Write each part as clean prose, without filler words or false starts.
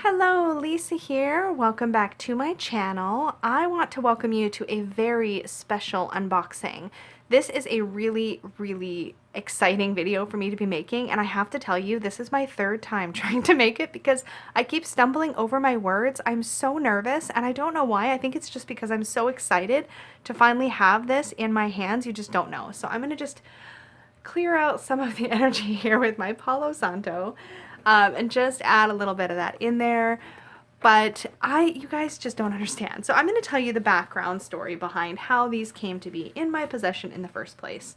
Hello, Lisa here. Welcome back to my channel. I want to welcome you to a very special unboxing. This is a really exciting video for me to be making, and I have to tell you, this is my third time trying to make it because I keep stumbling over my words. I'm so nervous, and I don't know why. I think it's just because I'm so excited to finally have this in my hands. You just don't know. So I'm going to just clear out some of the energy here with my Palo Santo. And just add a little bit of that in there. But you guys just don't understand. So I'm going to tell you the background story behind how these came to be in my possession in the first place.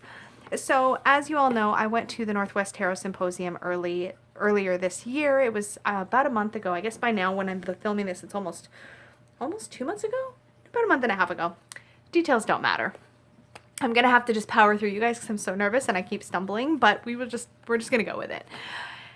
So as you all know, I went to the Northwest Tarot Symposium earlier this year. It was about a month ago. I guess by now when I'm filming this, it's almost 2 months ago? About a month and a half ago. Details don't matter. I'm going to have to just power through you guys because I'm so nervous and I keep stumbling, but we're just going to go with it.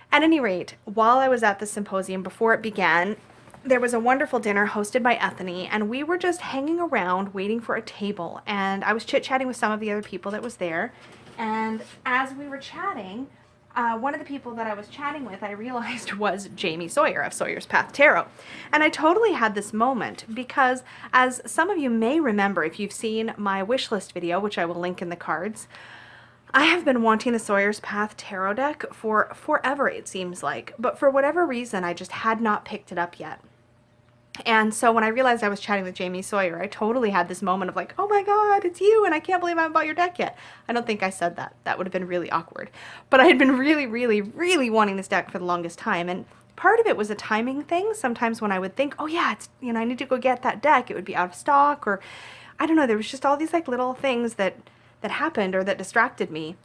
At any rate, while I was at the symposium, before it began, there was a wonderful dinner hosted by Ethany, and we were just hanging around waiting for a table, and I was chit-chatting with some of the other people that was there, and as we were chatting, one of the people that I was chatting with, I realized was Jamie Sawyer of Sawyer's Path Tarot. And I totally had this moment because, as some of you may remember if you've seen my wish list video, which I will link in the cards, I have been wanting the Sawyer's Path Tarot deck for forever, it seems like, but for whatever reason, I just had not picked it up yet. And so when I realized I was chatting with Jamie Sawyer, I totally had this moment of like, oh my God, it's you, and I can't believe I haven't bought your deck yet. I don't think I said that. That would have been really awkward. But I had been really wanting this deck for the longest time, and part of it was a timing thing. Sometimes when I would think, oh yeah, it's, I need to go get that deck, it would be out of stock, or I don't know, there was just all these like little things that happened or that distracted me.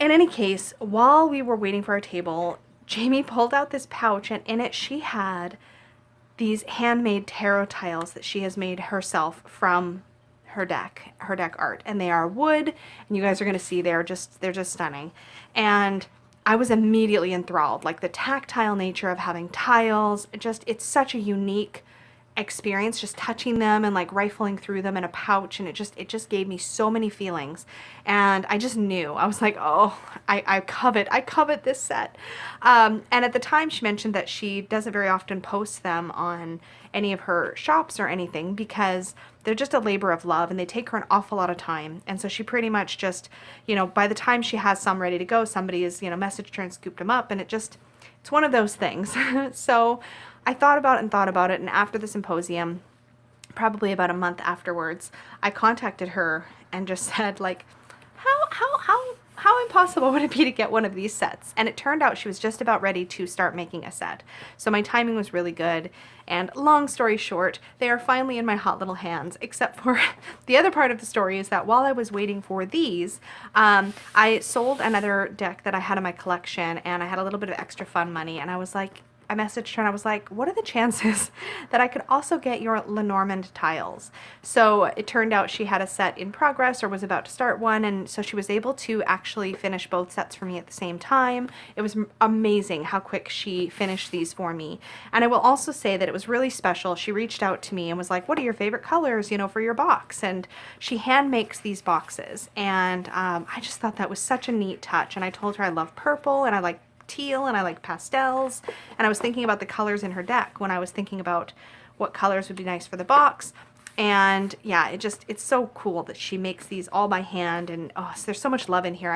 In any case, while we were waiting for our table, Jamie pulled out this pouch, and in it she had these handmade tarot tiles that she has made herself from her deck art, and they are wood, and you guys are going to see they're just stunning. And I was immediately enthralled, like the tactile nature of having tiles, it's such a unique experience just touching them and like rifling through them in a pouch, and it just gave me so many feelings, and I just knew, I was like, oh, I covet this set. And at the time she mentioned that she doesn't very often post them on any of her shops or anything because they're just a labor of love and they take her an awful lot of time, and so she pretty much just, by the time she has some ready to go, somebody has messaged her and scooped them up, and it's one of those things. So I thought about it, and after the symposium, probably about a month afterwards, I contacted her and just said, like, how impossible would it be to get one of these sets? And it turned out she was just about ready to start making a set. So my timing was really good, and long story short, they are finally in my hot little hands, except for the other part of the story is that while I was waiting for these, I sold another deck that I had in my collection, and I had a little bit of extra fund money, and I was like, I messaged her and I was like, what are the chances that I could also get your Lenormand Tiles? So it turned out she had a set in progress or was about to start one, and so she was able to actually finish both sets for me at the same time. It was amazing how quick she finished these for me. And I will also say that it was really special. She reached out to me and was like, what are your favorite colors, for your box? And she hand makes these boxes, and I just thought that was such a neat touch. And I told her I love purple and I like teal and I like pastels, and I was thinking about the colors in her deck when I was thinking about what colors would be nice for the box. And yeah, it's so cool that she makes these all by hand, and oh, there's so much love in here.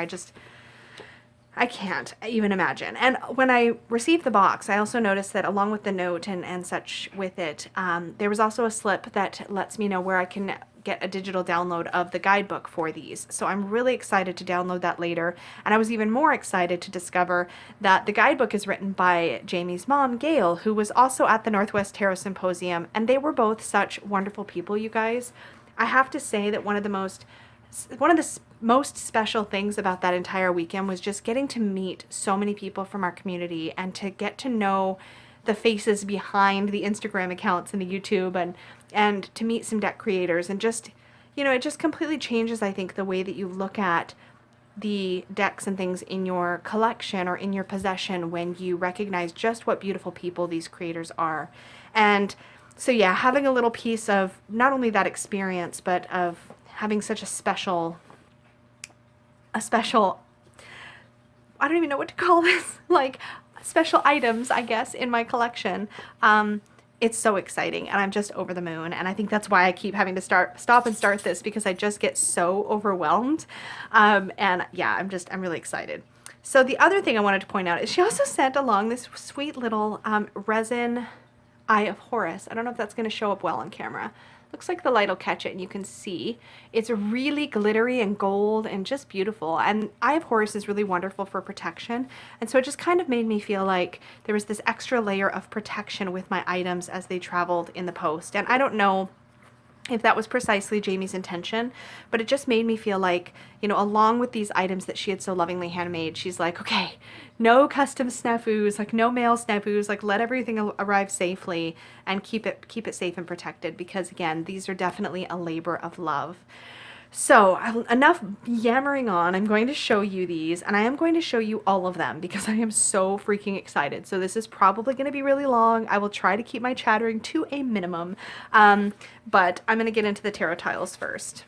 I can't even imagine. And when I received the box, I also noticed that along with the note and such with it, there was also a slip that lets me know where I can get a digital download of the guidebook for these. So I'm really excited to download that later. And I was even more excited to discover that the guidebook is written by Jamie's mom, Gail, who was also at the Northwest Tarot Symposium. And they were both such wonderful people, you guys. I have to say that one of the most special things about that entire weekend was just getting to meet so many people from our community and to get to know the faces behind the Instagram accounts and the YouTube, and to meet some deck creators, and just, it just completely changes, I think, the way that you look at the decks and things in your collection or in your possession when you recognize just what beautiful people these creators are. And so yeah, having a little piece of not only that experience, but of having such a special, I don't even know what to call this, like special items, I guess, in my collection. It's so exciting, and I'm just over the moon, and I think that's why I keep having to stop and start this, because I just get so overwhelmed. And yeah, I'm really excited. So the other thing I wanted to point out is she also sent along this sweet little resin Eye of Horus. I don't know if that's going to show up well on camera. Looks like the light will catch it and you can see. It's really glittery and gold and just beautiful. And Eye of Horus is really wonderful for protection. And so it just kind of made me feel like there was this extra layer of protection with my items as they traveled in the post. And I don't know if that was precisely Jamie's intention, but it just made me feel like, you know, along with these items that she had so lovingly handmade, she's like, okay, no custom snafus, like no mail snafus, like let everything arrive safely and keep it safe and protected, because again, these are definitely a labor of love. So enough yammering on. I'm going to show you these, and I am going to show you all of them because I am so freaking excited. So this is probably going to be really long. I will try to keep my chattering to a minimum, but I'm going to get into the tarot tiles first.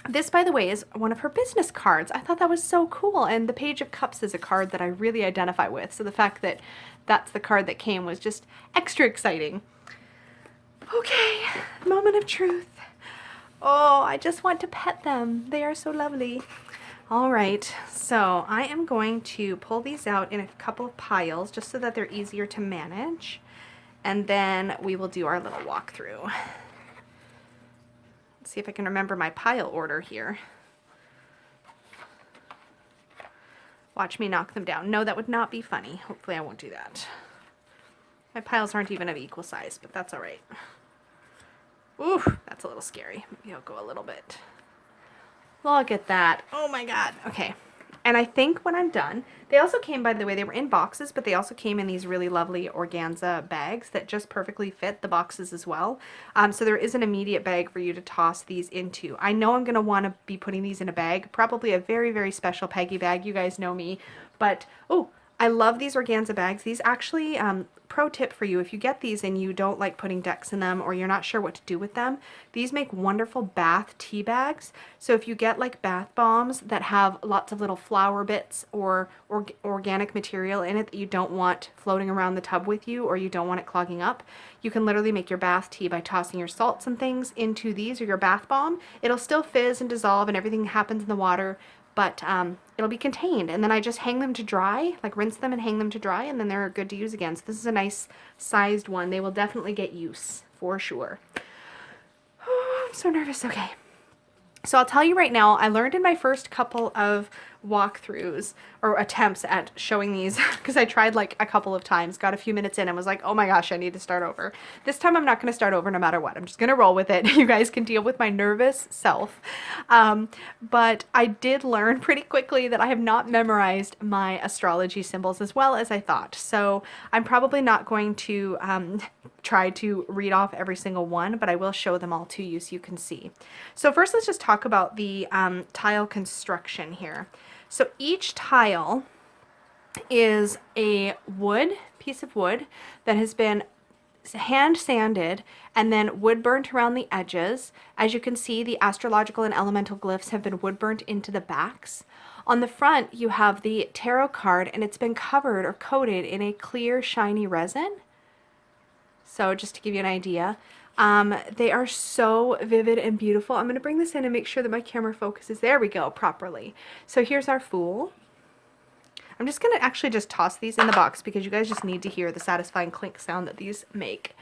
This, by the way, is one of her business cards. I thought that was so cool, and the Page of Cups is a card that I really identify with, so the fact that that's the card that came was just extra exciting. Okay, moment of truth. Oh, I just want to pet them. They are so lovely. All right, so I am going to pull these out in a couple of piles just so that they're easier to manage. And then we will do our little walkthrough. Let's see if I can remember my pile order here. Watch me knock them down. No, that would not be funny. Hopefully I won't do that. My piles aren't even of equal size, but that's all right. Ooh, that's a little scary. Maybe I'll go a little bit. Look at that. Oh my God. Okay. And I think when I'm done, they also came, by the way, they were in boxes, but they also came in these really lovely organza bags that just perfectly fit the boxes as well. So there is an immediate bag for you to toss these into. I know I'm going to want to be putting these in a bag, probably a very, very special Peggy bag. You guys know me, but oh, I love these organza bags. These actually, pro tip for you, if you get these and you don't like putting decks in them or you're not sure what to do with them, these make wonderful bath tea bags. So if you get like bath bombs that have lots of little flower bits or organic material in it that you don't want floating around the tub with you, or you don't want it clogging up, you can literally make your bath tea by tossing your salts and things into these, or your bath bomb. It'll still fizz and dissolve and everything happens in the water, but it'll be contained, and then I just hang them to dry, like rinse them and hang them to dry, and then they're good to use again. So this is a nice sized one. They will definitely get use for sure. Oh, I'm so nervous. Okay. So I'll tell you right now, I learned in my first couple of walkthroughs or attempts at showing these, because I tried like a couple of times, got a few minutes in and was like, oh my gosh, I need to start over. This time I'm not going to start over no matter what. I'm just going to roll with it. You guys can deal with my nervous self. But I did learn pretty quickly that I have not memorized my astrology symbols as well as I thought. So I'm probably not going to try to read off every single one, but I will show them all to you so you can see. So first, let's just talk about the tile construction here. So each tile is a piece of wood that has been hand sanded and then wood burnt around the edges. As you can see, the astrological and elemental glyphs have been wood burnt into the backs. On the front, you have the tarot card, and it's been covered or coated in a clear, shiny resin. So just to give you an idea, they are so vivid and beautiful. I'm going to bring this in and make sure that my camera focuses. There we go, properly. So here's our Fool. I'm just going to actually just toss these in the box because you guys just need to hear the satisfying clink sound that these make.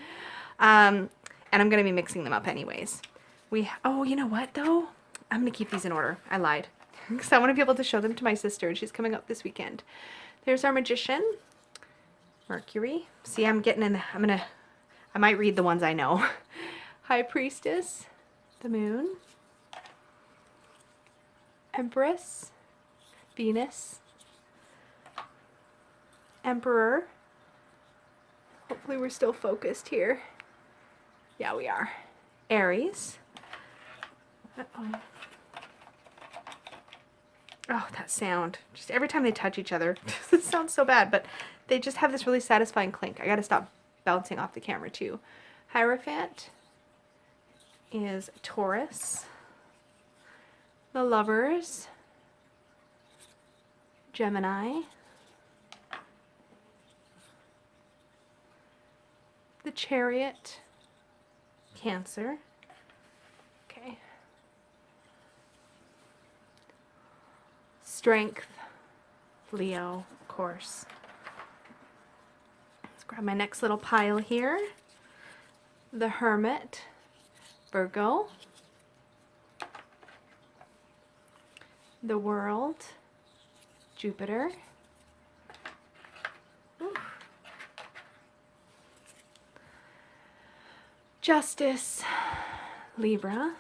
And I'm going to be mixing them up anyways. Oh, you know what though? I'm going to keep these in order. I lied. Because I want to be able to show them to my sister, and she's coming up this weekend. There's our Magician. Mercury. See, I'm getting in, I might read the ones I know. High Priestess, the Moon, Empress, Venus, Emperor. Hopefully we're still focused here. Yeah, we are. Aries. Uh-oh. Oh, that sound. Just every time they touch each other, it sounds so bad, but they just have this really satisfying clink. I gotta stop bouncing off the camera too. Hierophant is Taurus. The Lovers, Gemini. The Chariot, Cancer. Okay. Strength, Leo, of course. Let's grab my next little pile here. The Hermit, Virgo. The World, Jupiter. Ooh. Justice, Libra.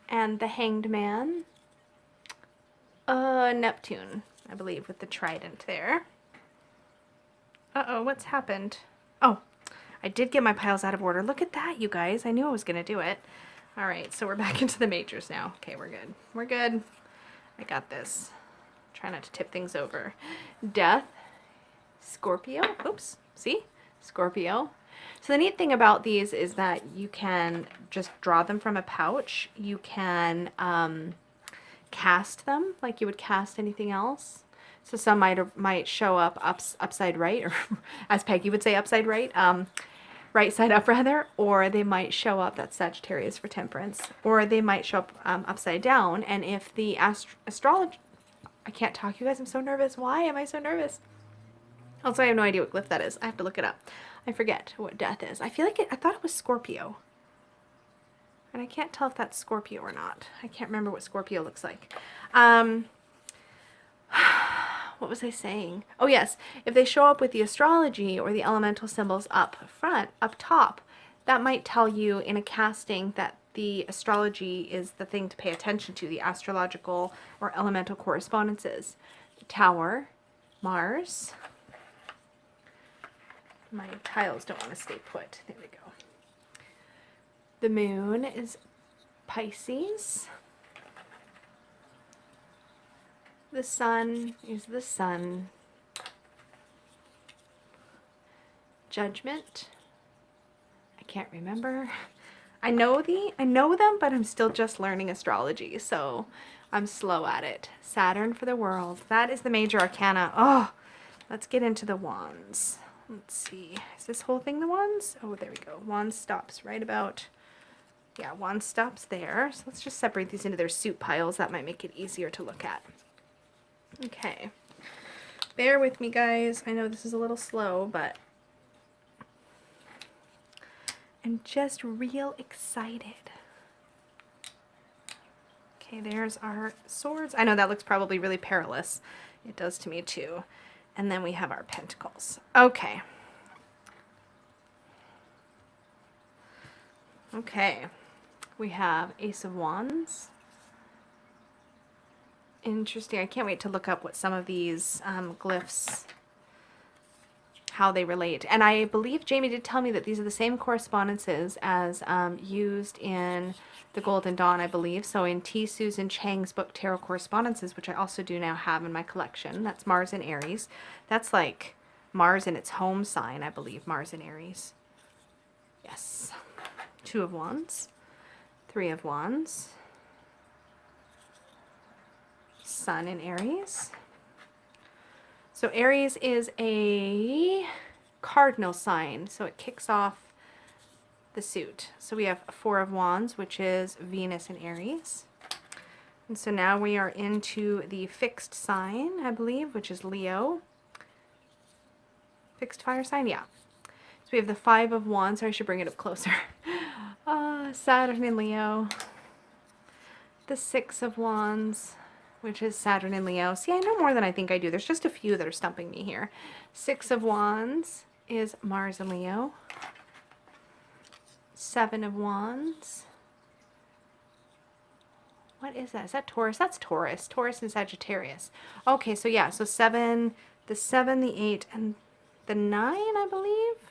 And the Hanged Man, Neptune, I believe, with the trident there. Uh-oh, what's happened? Oh, I did get my piles out of order. Look at that, you guys. I knew I was going to do it. All right, so we're back into the majors now. Okay, we're good. We're good. I got this. Try not to tip things over. Death, Scorpio. Oops, see? Scorpio. So the neat thing about these is that you can just draw them from a pouch. You can cast them like you would cast anything else. So some might show up upside right, or as Peggy would say, upside right, right side up rather, or they might show up, that's Sagittarius for temperance, or they might show up upside down. And if the astrology, I can't talk, you guys, I'm so nervous. Why am I so nervous? Also, I have no idea what glyph that is. I have to look it up. I forget what death is. I feel like I thought it was Scorpio. And I can't tell if that's Scorpio or not. I can't remember what Scorpio looks like. What was I saying? Oh yes, if they show up with the astrology or the elemental symbols up front, up top, that might tell you in a casting that the astrology is the thing to pay attention to, the astrological or elemental correspondences. The Tower, Mars. My tiles don't want to stay put. There we go. The Moon is Pisces. The Sun is the Sun. Judgment. I can't remember. I know them, but I'm still just learning astrology, so I'm slow at it. Saturn for the World. That is the major arcana. Oh, let's get into the wands. Let's see. Is this whole thing the wands? Oh, there we go. Wand stops right about, yeah, wand stops there. So let's just separate these into their suit piles. That might make it easier to look at. Okay. Bear with me, guys. I know this is a little slow, but I'm just real excited. Okay, there's our swords. I know that looks probably really perilous. It does to me too. And then we have our pentacles. Okay. Okay. We have Ace of Wands. Interesting. I can't wait to look up what some of these glyphs, how they relate. And I believe Jamie did tell me that these are the same correspondences as used in the Golden Dawn, I believe. So in T. Susan Chang's book, Tarot Correspondences, which I also do now have in my collection. That's Mars and Aries. That's like Mars in its home sign, I believe. Mars and Aries. Yes. Two of Wands. Three of Wands. Sun in Aries. So Aries is a cardinal sign, so it kicks off the suit. So we have Four of Wands, which is Venus in Aries. And so now we are into the fixed sign, I believe, which is Leo. Fixed fire sign, yeah. So we have the Five of Wands, so I should bring it up closer. Saturn in Leo. The Six of Wands, which is Saturn in Leo. See, I know more than I think I do. There's just a few that are stumping me here. Six of Wands is Mars in Leo. Seven of Wands. What is that? Is that Taurus? That's Taurus. Taurus and Sagittarius. Okay, so yeah, so seven, the 8, and the 9, I believe.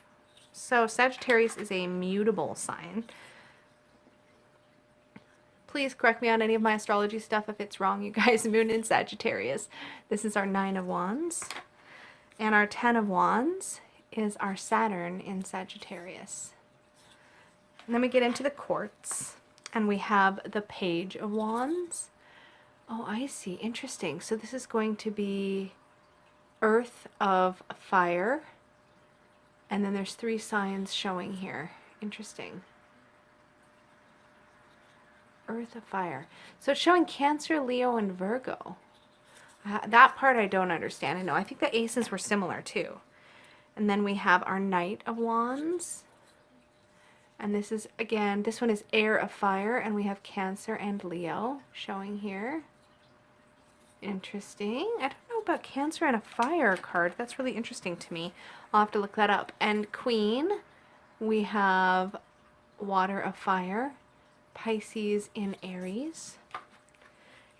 So Sagittarius is a mutable sign. Please correct me on any of my astrology stuff if it's wrong, you guys. Moon in Sagittarius. This is our 9 of Wands. And our 10 of Wands is our Saturn in Sagittarius. And then we get into the quartz. And we have the Page of Wands. Oh, I see. Interesting. So this is going to be Earth of Fire, And then there's 3 signs showing here. Interesting. Earth of fire. So it's showing Cancer, Leo, and Virgo. That part I don't understand. I know. I think the aces were similar too. And then we have our Knight of Wands. And this is, again, this one is Air of Fire. And we have Cancer and Leo showing here. Interesting. I don't know about Cancer and a fire card. That's really interesting to me. I'll have to look that up. And Queen, we have Water of Fire, Pisces in Aries.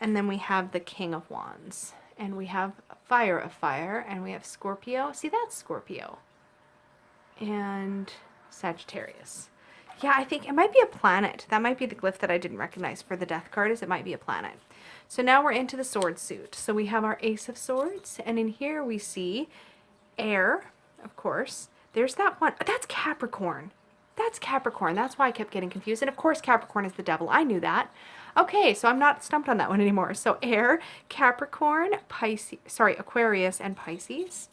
And then we have the King of Wands. And we have Fire of Fire. And we have Scorpio. See, that's Scorpio. And Sagittarius. Yeah, I think it might be a planet. That might be the glyph that I didn't recognize for the Death card, is it might be a planet. So now we're into the sword suit. So we have our Ace of Swords. And in here we see air, of course. There's that one. That's Capricorn. That's Capricorn. That's why I kept getting confused. And of course Capricorn is the devil. I knew that. Okay, so I'm not stumped on that one anymore. So air, Capricorn, Pisces, sorry, Aquarius and Pisces.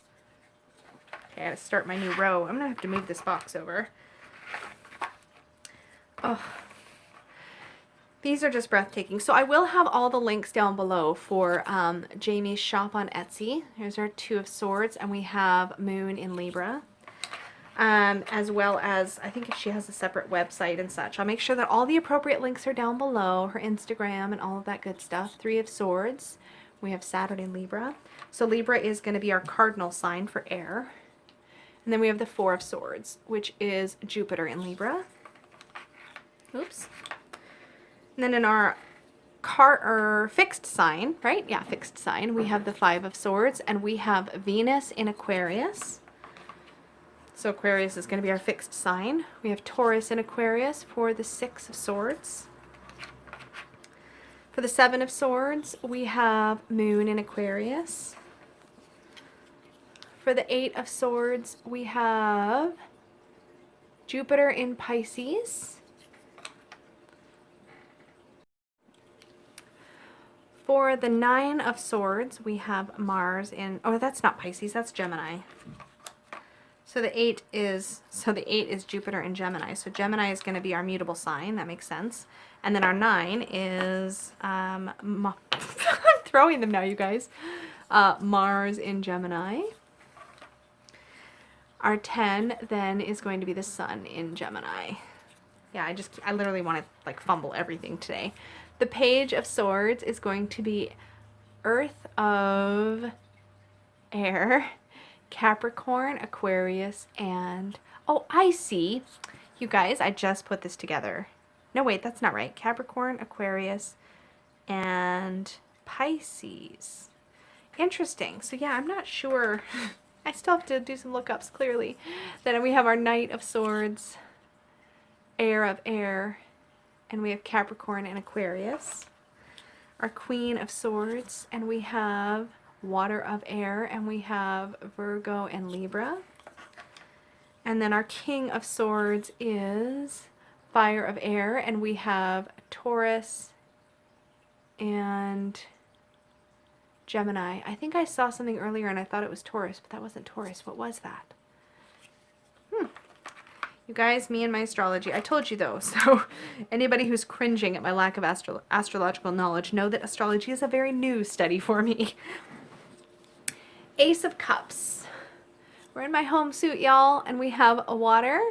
Okay, I gotta start my new row. I'm gonna have to move this box over. Oh, these are just breathtaking. So I will have all the links down below for Jamie's shop on Etsy. Here's our 2 of Swords, and we have Moon in Libra. As well as, I think she has a separate website and such. I'll make sure that all the appropriate links are down below, her Instagram and all of that good stuff. 3 of Swords. We have Saturn in Libra. So Libra is going to be our cardinal sign for air. And then we have the 4 of Swords, which is Jupiter in Libra. Oops. And then in our fixed sign, right? Yeah, fixed sign, we have the 5 of Swords, and we have Venus in Aquarius. So Aquarius is going to be our fixed sign. We have Taurus in Aquarius for the 6 of Swords. For the 7 of Swords, we have Moon in Aquarius. For the 8 of Swords, we have Jupiter in Pisces. For the 9 of Swords, we have Mars in, oh, that's not Pisces, that's Gemini. So the 8 is Jupiter in Gemini. So Gemini is going to be our mutable sign. That makes sense. And then our 9 is, I'm throwing them now, you guys. Mars in Gemini. Our 10 then is going to be the Sun in Gemini. Yeah, I literally want to like fumble everything today. The Page of Swords is going to be Earth of Air, Capricorn, Aquarius, and, oh, I see. You guys, I just put this together. No, wait, that's not right. Capricorn, Aquarius, and Pisces. Interesting. So yeah, I'm not sure. I still have to do some lookups, clearly. Then we have our Knight of Swords, Heir of Air, and we have Capricorn and Aquarius. Our Queen of Swords, and we have Water of Air, and we have Virgo and Libra. And then our King of Swords is Fire of Air, and we have Taurus and Gemini. I think I saw something earlier and I thought it was Taurus, but that wasn't Taurus. What was that? You guys, me and my astrology. I told you though, so anybody who's cringing at my lack of astrological knowledge, know that astrology is a very new study for me. Ace of Cups. We're in my home suit, y'all, and we have a Water,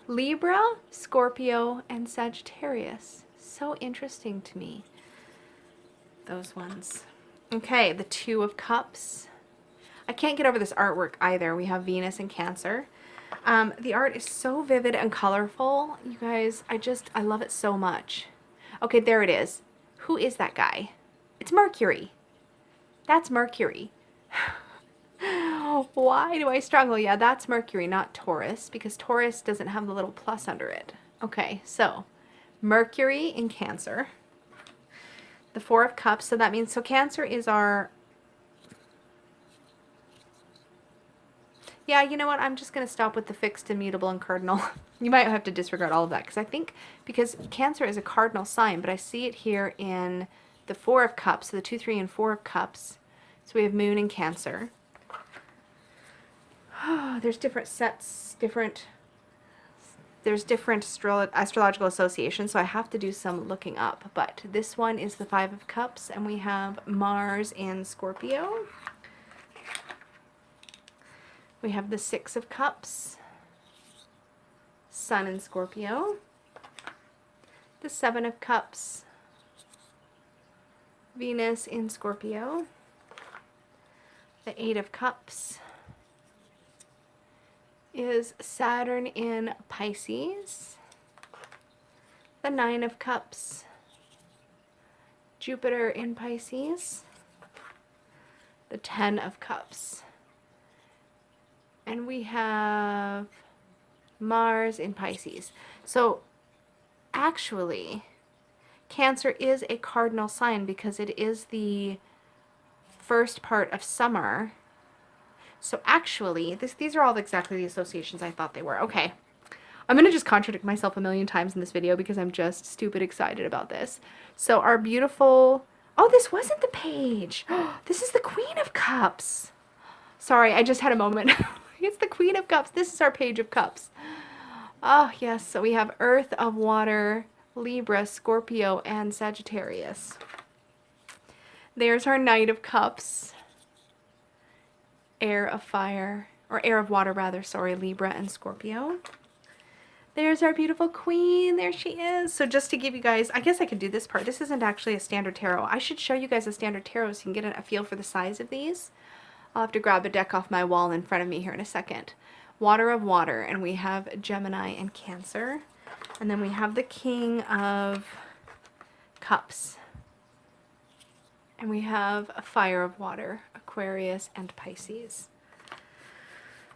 Libra, Scorpio, and Sagittarius. So interesting to me, those ones. Okay, the 2 of Cups. I can't get over this artwork either. We have Venus and Cancer. The art is so vivid and colorful. You guys, I love it so much. Okay, there it is. Who is that guy? It's Mercury. That's Mercury. Why do I struggle? Yeah, that's Mercury, not Taurus, because Taurus doesn't have the little plus under it. Okay, so Mercury in Cancer. The 4 of Cups, so that means, so Cancer is our, yeah, you know what? I'm just going to stop with the fixed, immutable, and cardinal. You might have to disregard all of that, because I think, because Cancer is a cardinal sign, but I see it here in the 4 of Cups, so the 2, 3, and 4 of Cups. So we have Moon in Cancer. there's different sets, there's different astrological associations, so I have to do some looking up. But this one is the Five of Cups, and we have Mars in Scorpio. We have the Six of Cups, Sun in Scorpio. The Seven of Cups, Venus in Scorpio. The Eight of Cups is Saturn in Pisces. The Nine of Cups, Jupiter in Pisces. The Ten of Cups. And we have Mars in Pisces. So actually, Cancer is a cardinal sign because it is the first part of summer. So actually, these are all exactly the associations I thought they were. Okay. I'm going to just contradict myself a million times in this video because I'm just stupid excited about this. So our beautiful... Oh, this wasn't the page. This is the Queen of Cups. Sorry, I just had a moment. It's the Queen of Cups. This is our Page of Cups. Oh, yes. So we have Earth of Water, Libra, Scorpio, and Sagittarius. There's our Knight of Cups. Air of Fire, or Air of Water rather, sorry, Libra and Scorpio. There's our beautiful Queen. There she is. So just to give you guys, I guess I could do this part. This isn't actually a standard tarot. I should show you guys a standard tarot so you can get a feel for the size of these. I'll have to grab a deck off my wall in front of me here in a second. Water of Water, and we have Gemini and Cancer. And then we have the King of Cups. And we have a Fire of Water, Aquarius and Pisces.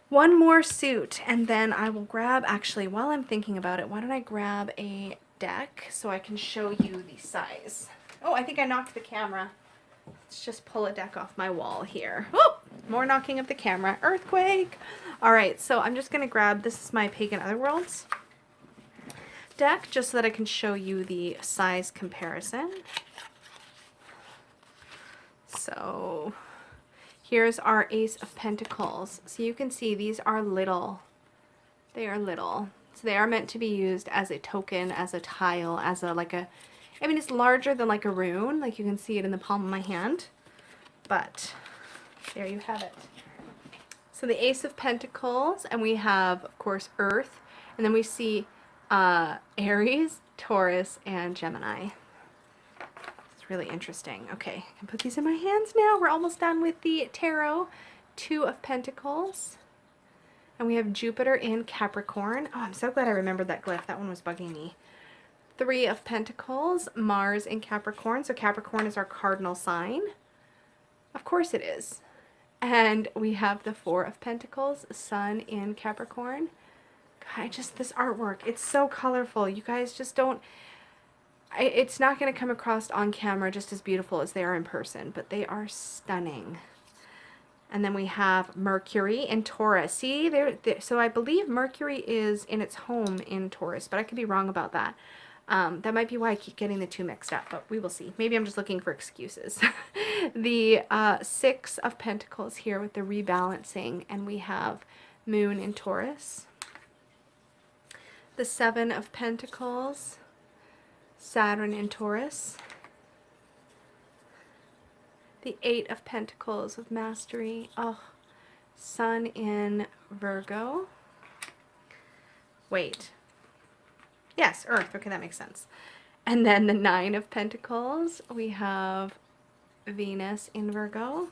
One more suit, and then I will grab, actually, while I'm thinking about it, why don't I grab a deck so I can show you the size. Oh, I think I knocked the camera. Let's just pull a deck off my wall here. Oh, more knocking of the camera. Earthquake. All right, so I'm just going to grab, this is my Pagan Otherworlds deck, just so that I can show you the size comparison. So here's our Ace of Pentacles. So you can see these are little. They are little. So they are meant to be used as a token, as a tile, as a, like a, I mean, it's larger than like a rune. Like you can see it in the palm of my hand. But there you have it. So the Ace of Pentacles, and we have, of course, Earth. And then we see Aries, Taurus, and Gemini. Really interesting. Okay, I can put these in my hands now. We're almost done with the tarot. Two of Pentacles. And we have Jupiter in Capricorn. Oh, I'm so glad I remembered that glyph. That one was bugging me. Three of Pentacles. Mars in Capricorn. So Capricorn is our cardinal sign. Of course it is. And we have the Four of Pentacles. Sun in Capricorn. God, this artwork, it's so colorful. You guys just don't... It's not going to come across on camera just as beautiful as they are in person, but they are stunning. And then we have Mercury in Taurus. See, so I believe Mercury is in its home in Taurus, but I could be wrong about that. That might be why I keep getting the two mixed up, but we will see. Maybe I'm just looking for excuses. The Six of Pentacles here with the rebalancing, and we have Moon in Taurus. The Seven of Pentacles. Saturn in Taurus. The Eight of Pentacles with Mastery. Oh, Sun in Virgo. Wait. Yes, Earth. Okay, that makes sense. And then the Nine of Pentacles. We have Venus in Virgo.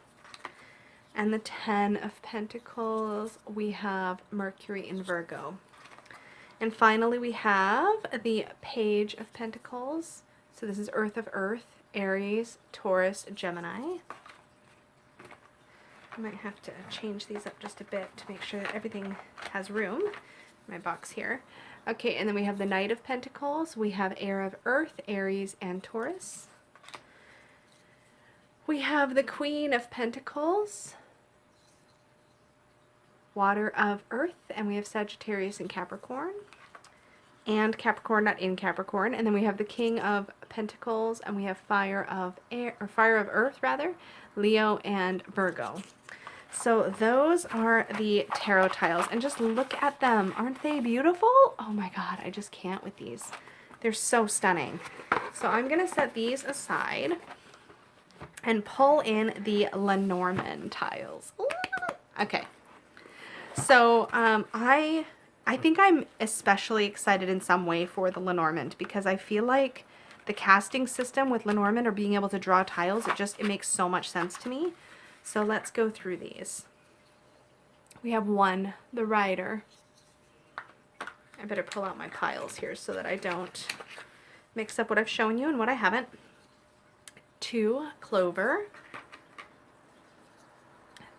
And the Ten of Pentacles. We have Mercury in Virgo. And finally, we have the Page of Pentacles. So this is Earth of Earth, Aries, Taurus, Gemini. I might have to change these up just a bit to make sure that everything has room in my box here. Okay, and then we have the Knight of Pentacles. We have Air of Earth, Aries, and Taurus. We have the Queen of Pentacles, Water of Earth, and we have Sagittarius and Capricorn. And Capricorn, not in Capricorn. And then we have the King of Pentacles, and we have Fire of Air, or Fire of Earth rather, Leo and Virgo. So those are the tarot tiles, and just look at them. Aren't they beautiful? Oh my God, I just can't with these. They're so stunning. So I'm gonna set these aside and pull in the Lenormand tiles. Ooh. Okay. So I think I'm especially excited in some way for the Lenormand, because I feel like the casting system with Lenormand, or being able to draw tiles, it makes so much sense to me. So let's go through these. We have one, the Rider. I better pull out my piles here so that I don't mix up what I've shown you and what I haven't. 2, Clover.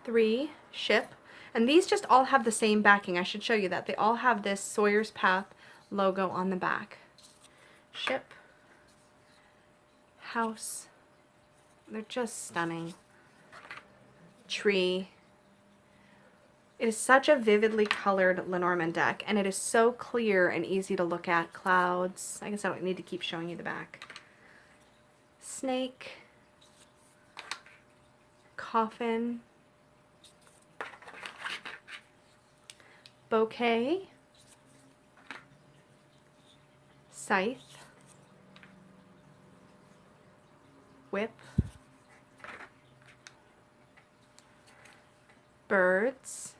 3, Ship. And these just all have the same backing. I should show you that. They all have this Sawyer's Path logo on the back. Ship. House. They're just stunning. Tree. It is such a vividly colored Lenormand deck, and it is so clear and easy to look at. Clouds. I guess I don't need to keep showing you the back. Snake. Coffin. Bouquet. Scythe. Whip. Birds.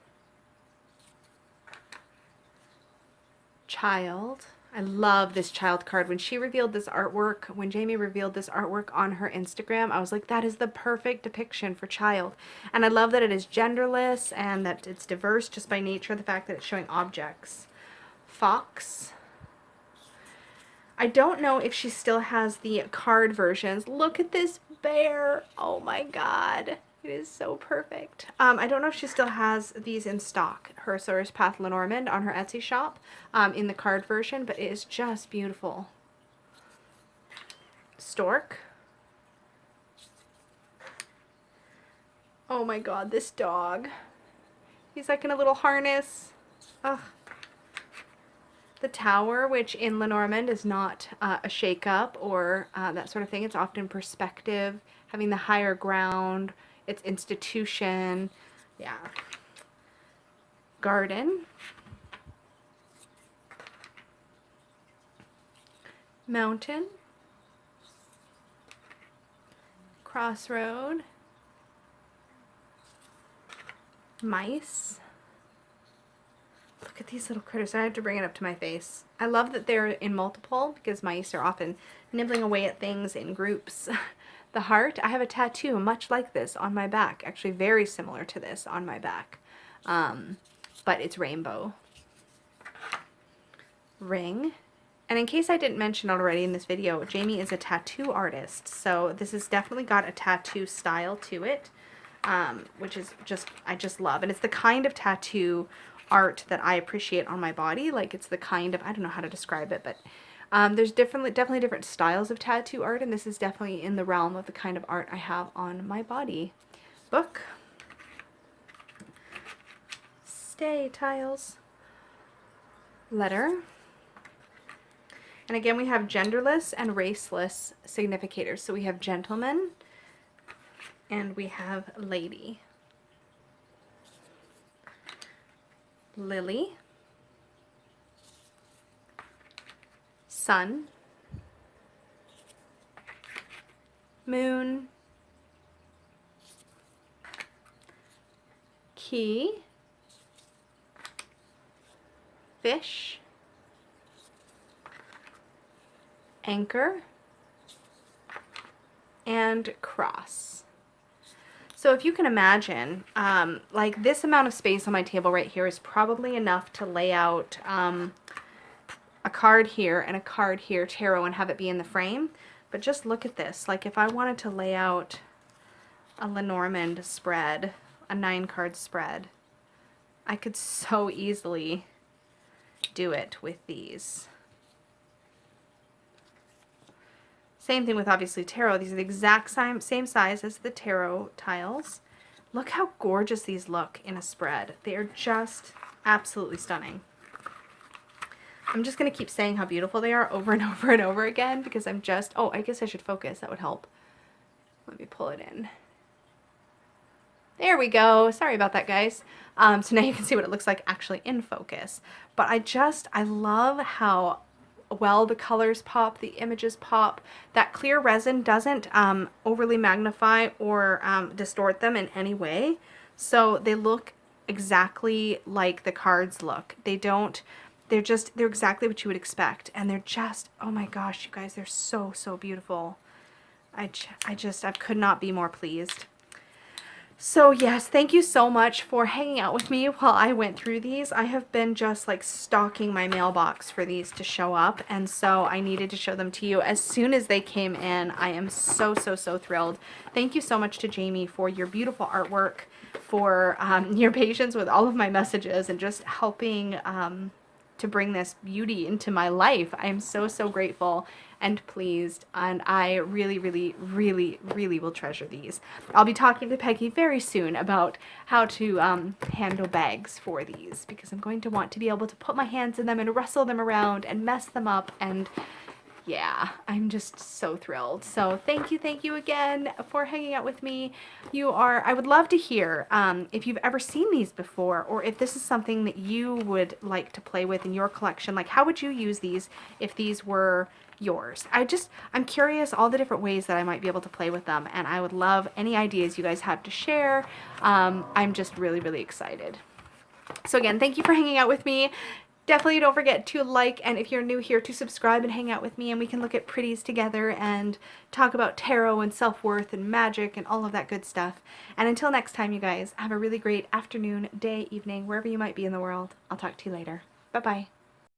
Child. I love this child card. When she revealed this artwork, when Jamie revealed this artwork on her Instagram, I was like, that is the perfect depiction for child. And I love that it is genderless and that it's diverse just by nature of the fact that it's showing objects. Fox. I don't know if she still has the card versions. Look at this bear. Oh my God. It is so perfect. I don't know if she still has these in stock, her Sawyer's Path Lenormand, on her Etsy shop in the card version, but it is just beautiful. Stork. Oh my God, this dog. He's like in a little harness. Ugh. The Tower, which in Lenormand is not a shake-up or that sort of thing. It's often perspective, having the higher ground. It's institution. Yeah. Garden. Mountain. Crossroad. Mice. Look at these little critters. I have to bring it up to my face. I love that they're in multiple, because mice are often nibbling away at things in groups. The heart, I have a tattoo much like this on my back, actually very similar to this on my back, but it's rainbow. Ring. And in case I didn't mention already in this video, Jamie is a tattoo artist, so this has definitely got a tattoo style to it, which is I just love. And it's the kind of tattoo art that I appreciate on my body. Like, it's the kind of, I don't know how to describe it, but there's definitely different styles of tattoo art, and this is definitely in the realm of the kind of art I have on my body. Book. Stay tiles. Letter. And again, we have genderless and raceless significators. So we have gentleman and we have lady. Lily. Sun. Moon. Key. Fish. Anchor. And cross. So if you can imagine, like this amount of space on my table right here is probably enough to lay out a card here and a card here, tarot, and have it be in the frame. But just look at this. Like if I wanted to lay out a Lenormand spread, a 9-card spread, I could so easily do it with these. Same thing with obviously tarot. These are the exact same size as the tarot tiles. Look how gorgeous these look in a spread. They are just absolutely stunning. I'm just going to keep saying how beautiful they are over and over and over again because I'm just, oh, I guess I should focus. That would help. Let me pull it in. There we go. Sorry about that, guys. So now you can see what it looks like actually in focus. But I love how well the colors pop, the images pop. That clear resin doesn't overly magnify or distort them in any way. So they look exactly like the cards look. They're exactly what you would expect. And they're just, oh my gosh, you guys, they're so, so beautiful. I could not be more pleased. So yes, thank you so much for hanging out with me while I went through these. I have been just like stalking my mailbox for these to show up, and so I needed to show them to you as soon as they came in. I am so, so, so thrilled. Thank you so much to Jamie for your beautiful artwork, for your patience with all of my messages, and just helping to bring this beauty into my life. I am so, so grateful and pleased, and I really, really, really, really will treasure these. I'll be talking to Peggy very soon about how to handle bags for these, because I'm going to want to be able to put my hands in them and wrestle them around and mess them up, and yeah, I'm just so thrilled. So thank you again for hanging out with me. I would love to hear if you've ever seen these before, or if this is something that you would like to play with in your collection. Like, how would you use these if these were yours? I'm curious all the different ways that I might be able to play with them, and I would love any ideas you guys have to share. I'm just really, really excited. So again, thank you for hanging out with me. Definitely don't forget to like, and if you're new here, to subscribe and hang out with me, and we can look at pretties together and talk about tarot and self-worth and magic and all of that good stuff. And until next time, you guys, have a really great afternoon, day, evening, wherever you might be in the world. I'll talk to you later. Bye-bye.